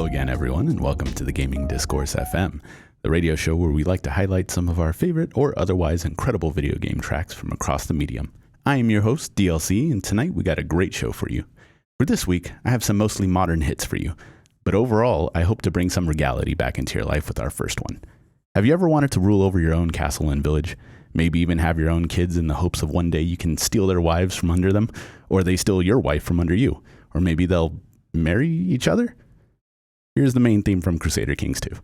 again, everyone, and welcome to the Gaming Discourse FM, the radio show where we like to highlight some of our favorite or otherwise incredible video game tracks from across the medium. I am your host, DLC, and tonight we got a great show for you. For this week, I have some mostly modern hits for you, but overall, I hope to bring some regality back into your life with our first one. Have you ever wanted to rule over your own castle and village? Maybe even have your own kids in the hopes of one day you can steal their wives from under them, or they steal your wife from under you, or maybe they'll marry each other? Here's the main theme from Crusader Kings II.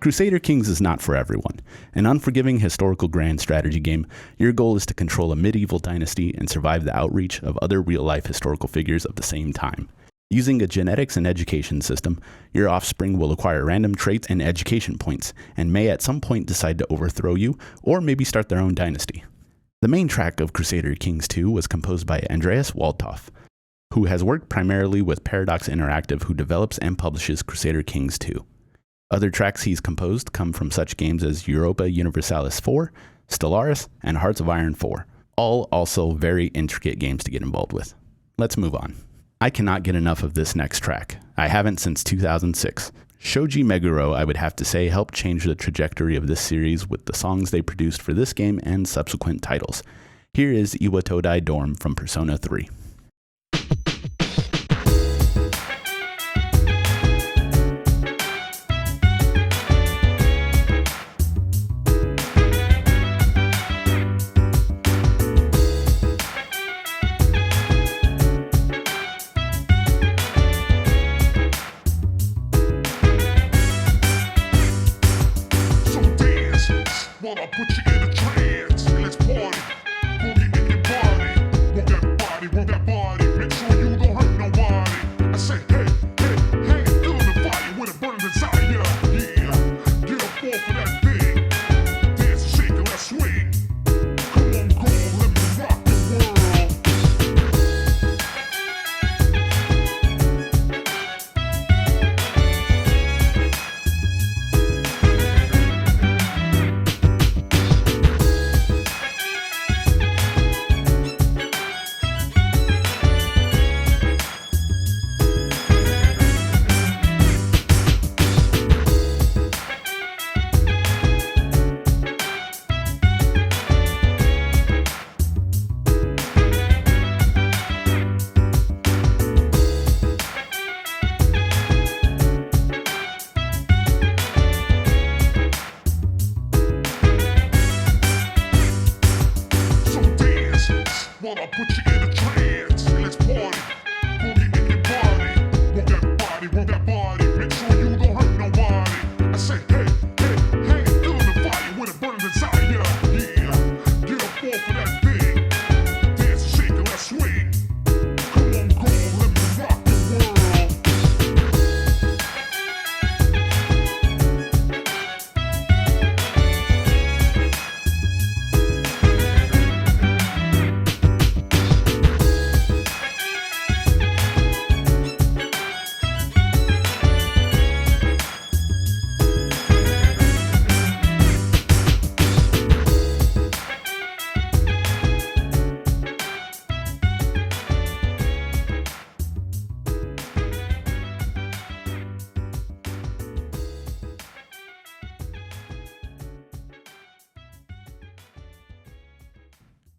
Crusader Kings is not for everyone. An unforgiving historical grand strategy game, your goal is to control a medieval dynasty and survive the outreach of other real-life historical figures of the same time. Using a genetics and education system, your offspring will acquire random traits and education points, and may at some point decide to overthrow you, or maybe start their own dynasty. The main track of Crusader Kings II was composed by Andreas Waldhoff, who has worked primarily with Paradox Interactive, who develops and publishes Crusader Kings II. Other tracks he's composed come from such games as Europa Universalis 4, Stellaris, and Hearts of Iron 4, all also very intricate games to get involved with. Let's move on. I cannot get enough of this next track. I haven't since 2006. Shoji Meguro, I would have to say, helped change the trajectory of this series with the songs they produced for this game and subsequent titles. Here is Iwatodai Dorm from Persona 3. I'll put you in a trance, and let's party. Boogie in your body, work that body, work that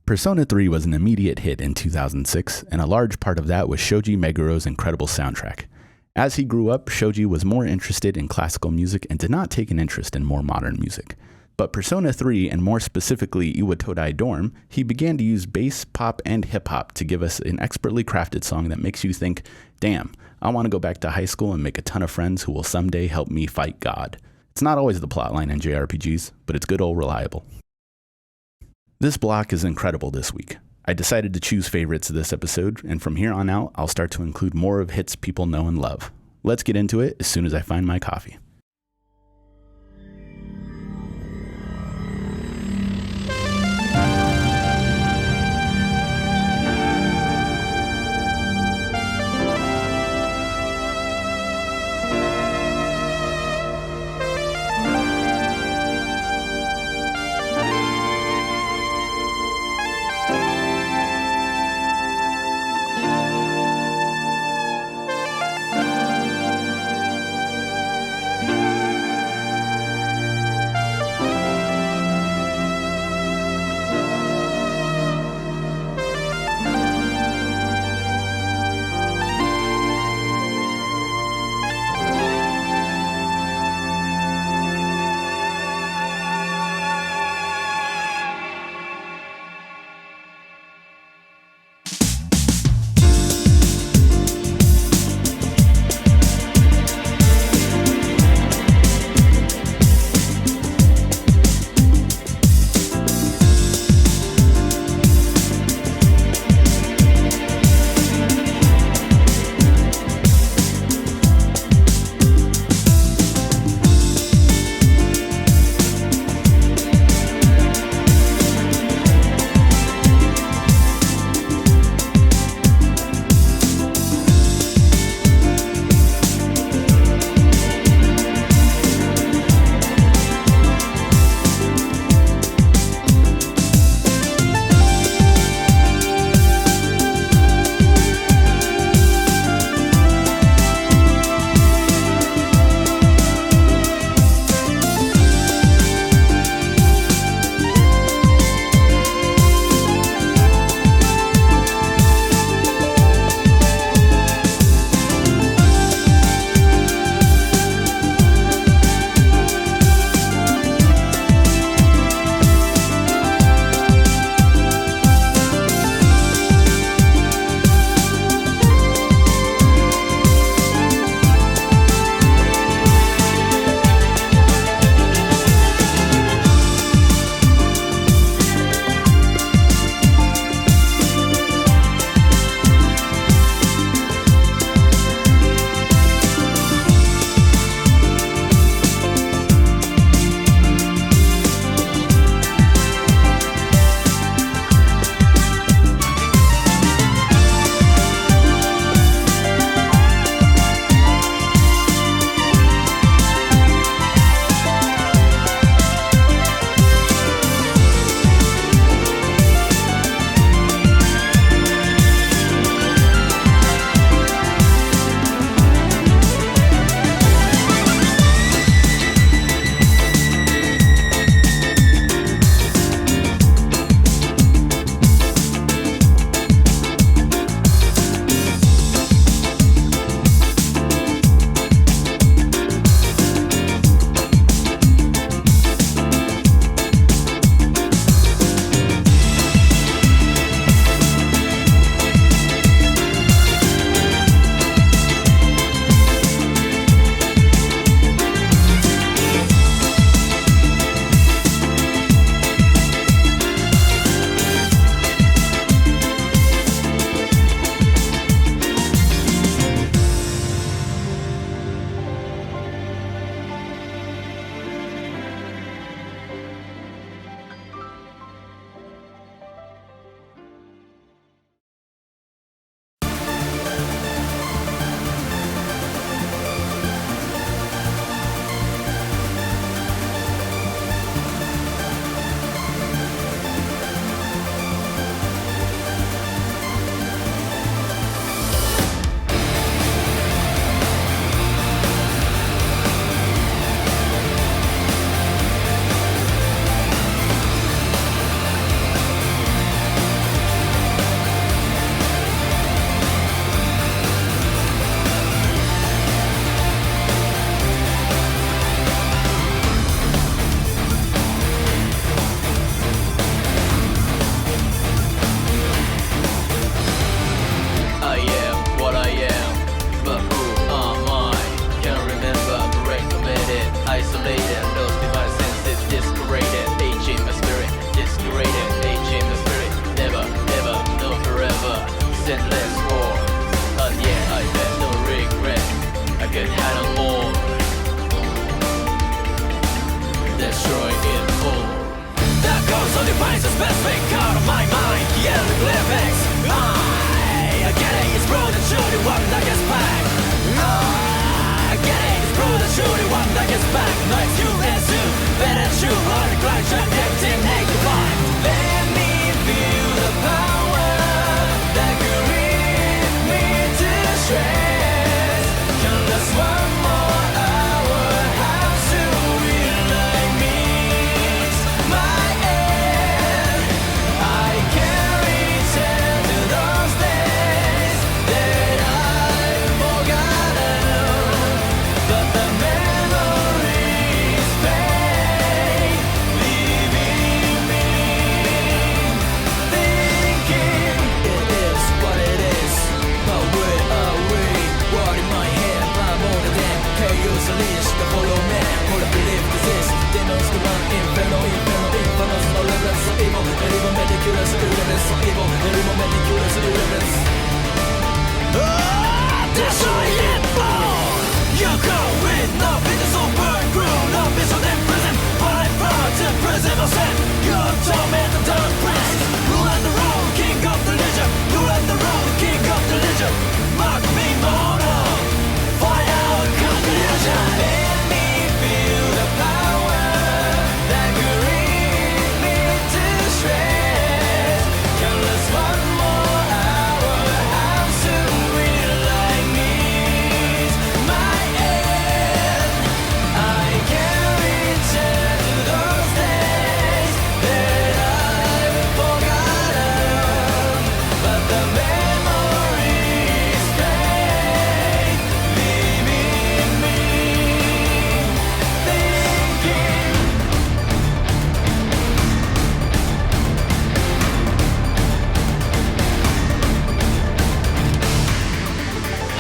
Persona 3 was an immediate hit in 2006, and a large part of that was Shoji Meguro's incredible soundtrack. As he grew up, Shoji was more interested in classical music and did not take an interest in more modern music. But Persona 3, and more specifically Iwa Todai Dorm, he began to use bass, pop, and hip-hop to give us an expertly crafted song that makes you think, damn, I want to go back to high school and make a ton of friends who will someday help me fight God. It's not always the plotline in JRPGs, but it's good old reliable. This block is incredible this week. I decided to choose favorites this episode, and from here on out, I'll start to include more of hits people know and love. Let's get into it as soon as I find my coffee. destroy it all. That goes on defines a specific out of my mind. Hieroglyphics, I get it, it's bro that shoot it one that gets back. I get it, it's bro that shoot it one that gets back. Nice you resume, better shoot, hard to grind, shut 1585. Let me feel the power that could rip me to shreds. Can last one more hour, how soon will I meet my end? I can return to those days that I've forgotten, but the memories fade, leaving me thinking it is what it is. Away, what in my head, I'm older than chaos unleashed. The hollow man, what I believe this is. Demons go run, inferno, infernos, no levels of evil. And even meticulous, irreverence of evil. And even meticulous, irreverence. Destroy it all! You go with nothing is overgrown. No vision in prison, by far to prison of sin. You're torment and dark prince. Rule and the road, king of the leisure. Rule and the road, king of the leisure. Mark me mortal, final conclusion. Let me feel the power that could rip me to shreds. Can last one more hour, how soon will I meet my end? I can return to those days that I've forgotten, but the memories fade, leaving me thinking.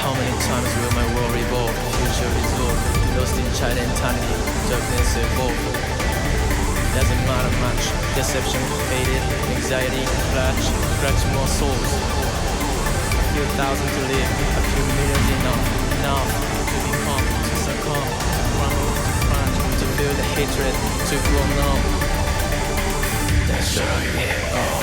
How many times will my world revolve? Future is low, lost in child eternity, darkness evolve. Doesn't matter much, deception faded, anxiety clutch more souls. A few thousand to live, a few millions enough to become, to succumb, to crumble, to crunch, to feel the hatred, to grow numb. Destroy it all.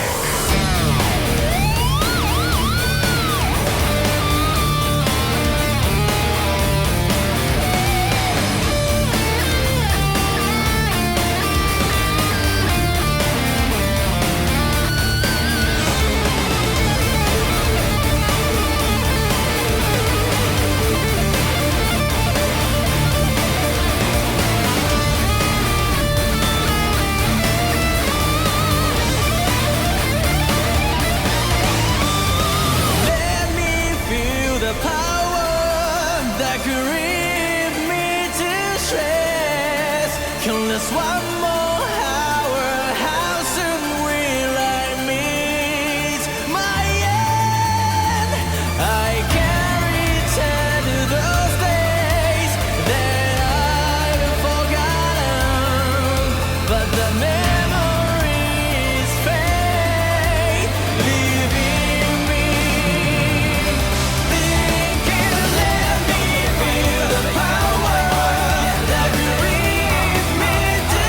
Let me feel the power that could rip me to shreds. Can last one more hour, how soon will I meet my end? I can return to those days that I've forgotten, but the memories fade, leaving me thinking. Let me feel the power that could rip me to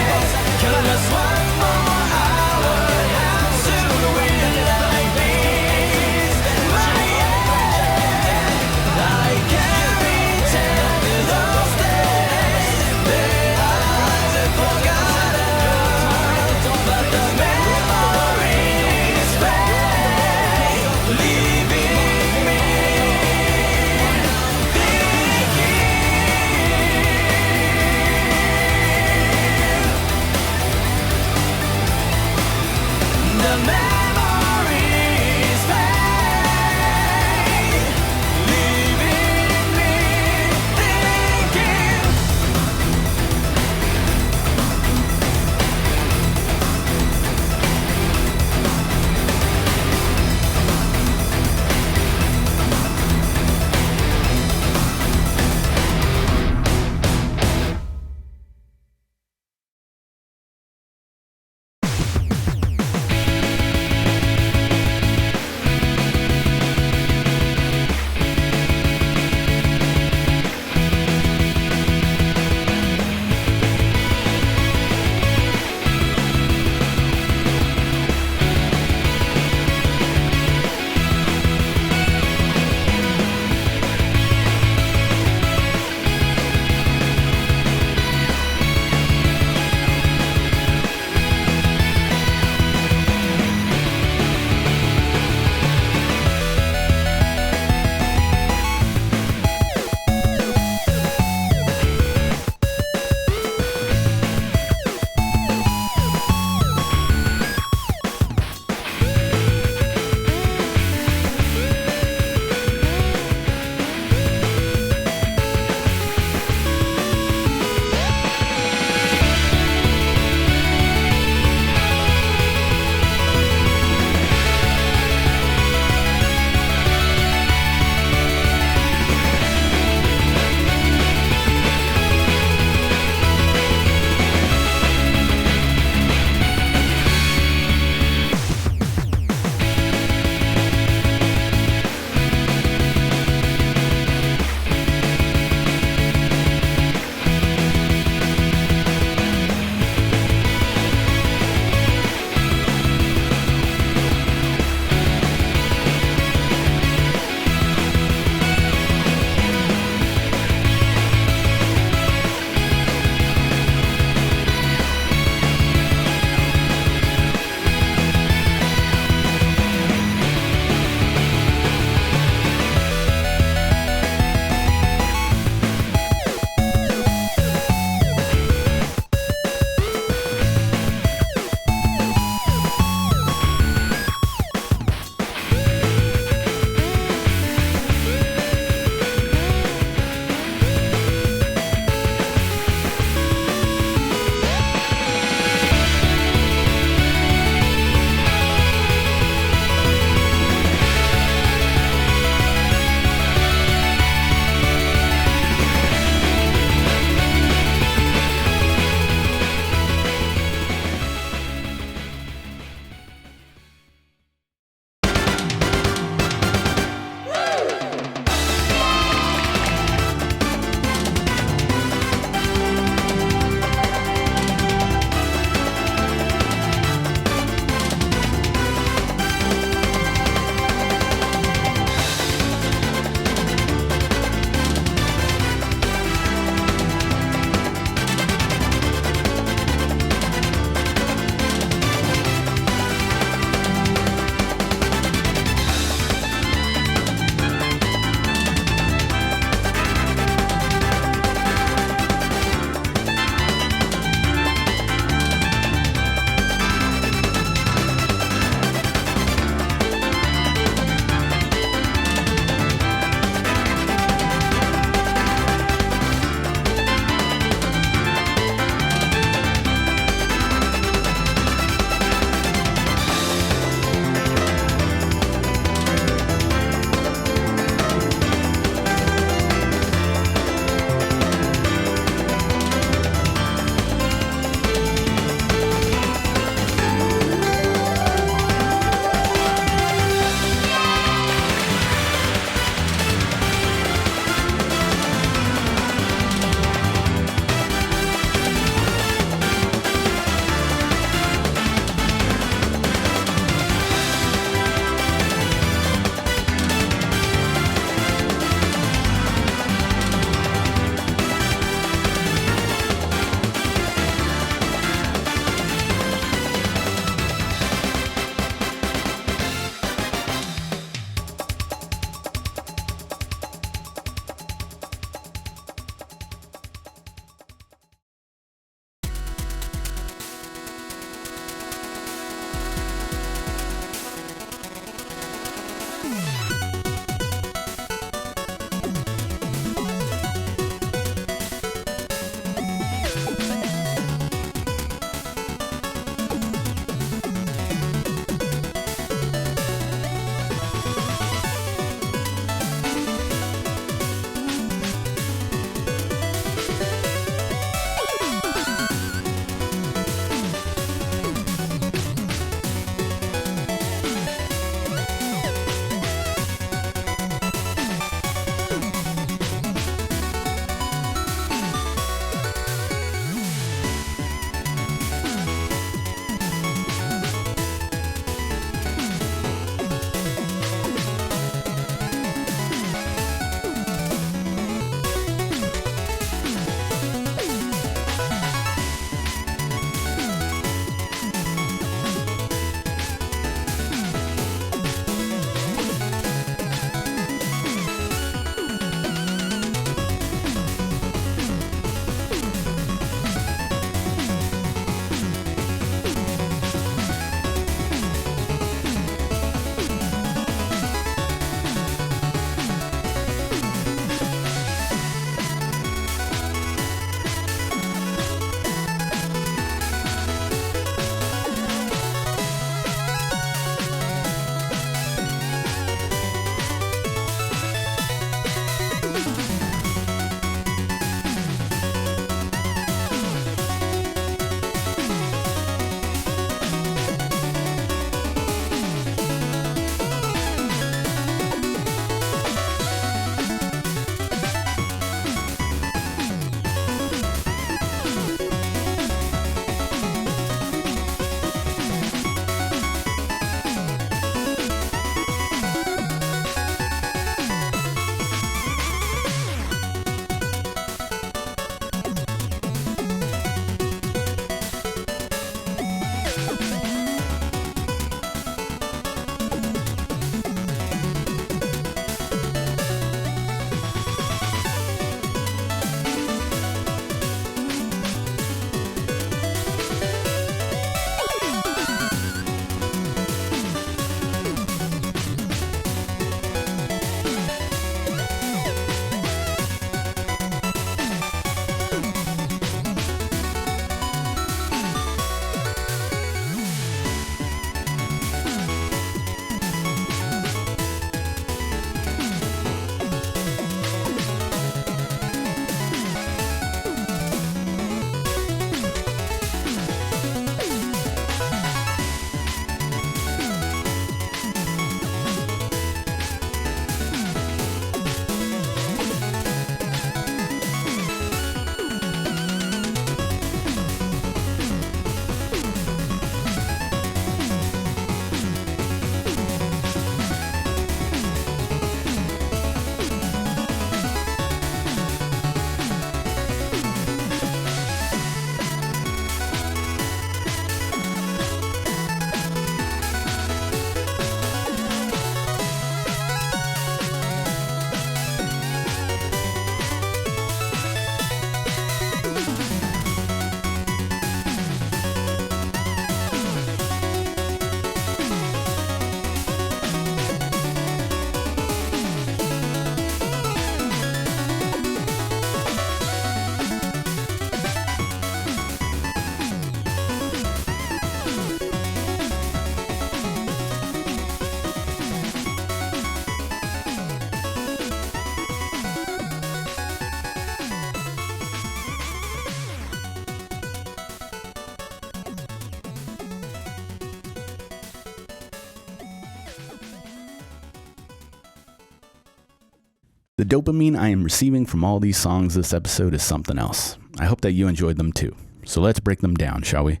The dopamine I am receiving from all these songs this episode is something else. I hope that you enjoyed them too. So let's break them down, shall we?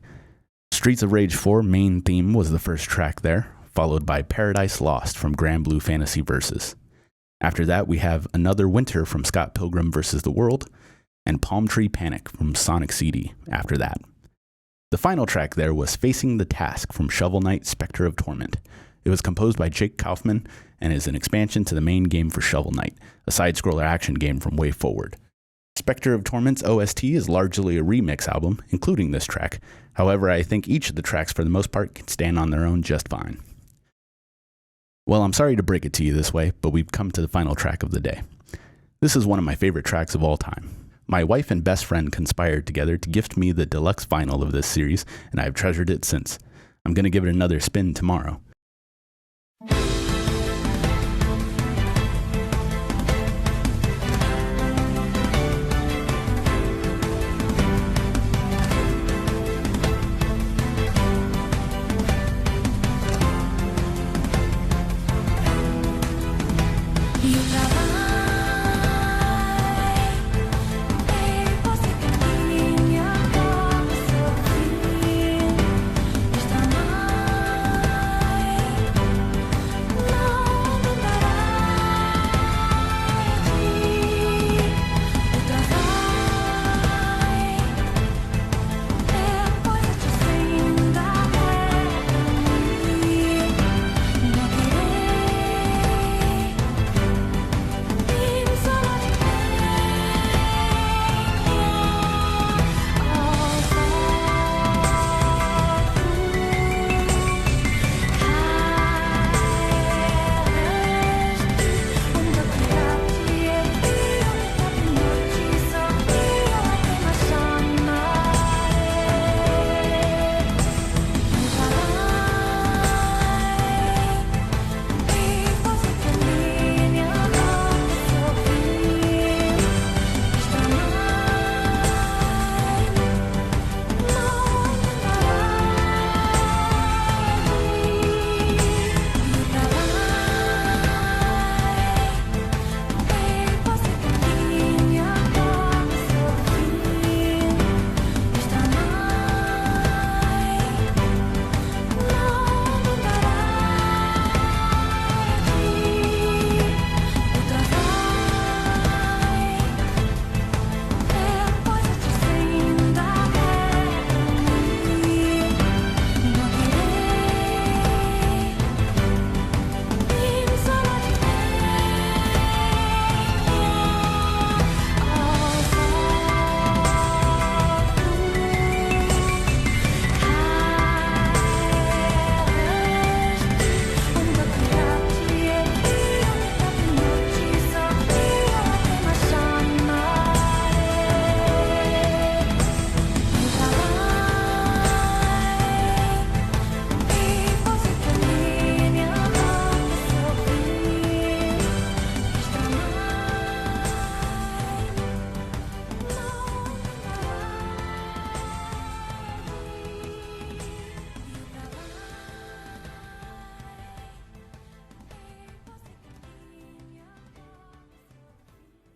Streets of Rage 4 main theme was the first track there, followed by Paradise Lost from Granblue Fantasy Versus. After that, we have Another Winter from Scott Pilgrim vs. the World, and Palm Tree Panic from Sonic CD after that. The final track there was Facing the Task from Shovel Knight Spectre of Torment. It was composed by Jake Kaufman and is an expansion to the main game for Shovel Knight, a side-scroller action game from Way Forward. Spectre of Torment's OST is largely a remix album, including this track. However, I think each of the tracks for the most part can stand on their own just fine. Well, I'm sorry to break it to you this way, but we've come to the final track of the day. This is one of my favorite tracks of all time. My wife and best friend conspired together to gift me the deluxe vinyl of this series, and I have treasured it since. I'm going to give it another spin tomorrow.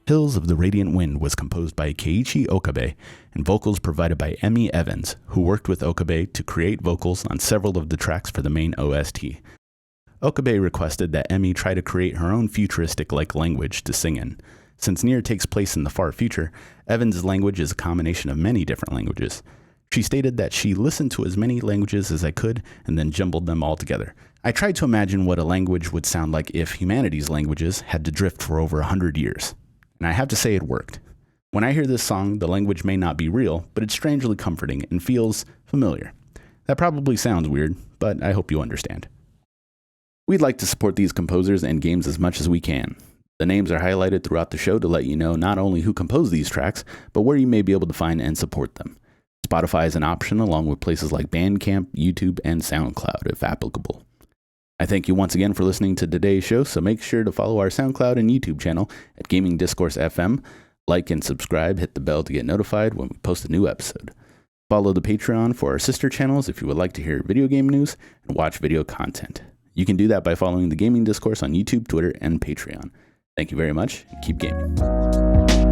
Hills of the Radiant Wind was composed by Keiichi Okabe and vocals provided by Emmy Evans, who worked with Okabe to create vocals on several of the tracks for the main OST. Okabe requested that Emmy try to create her own futuristic-like language to sing in. Since Nier takes place in the far future, Evans' language is a combination of many different languages. She stated that she listened to as many languages as I could and then jumbled them all together. I tried to imagine what a language would sound like if humanity's languages had to drift for over 100 years. And I have to say it worked. When I hear this song, the language may not be real, but it's strangely comforting and feels familiar. That probably sounds weird, but I hope you understand. We'd like to support these composers and games as much as we can. The names are highlighted throughout the show to let you know not only who composed these tracks, but where you may be able to find and support them. Spotify is an option along with places like Bandcamp, YouTube, and SoundCloud if applicable. I thank you once again for listening to today's show, so make sure to follow our SoundCloud and YouTube channel at Gaming Discourse FM, like and subscribe, hit the bell to get notified when we post a new episode. Follow the Patreon for our sister channels if you would like to hear video game news and watch video content. You can do that by following the Gaming Discourse on YouTube, Twitter, and Patreon. Thank you very much. Keep gaming.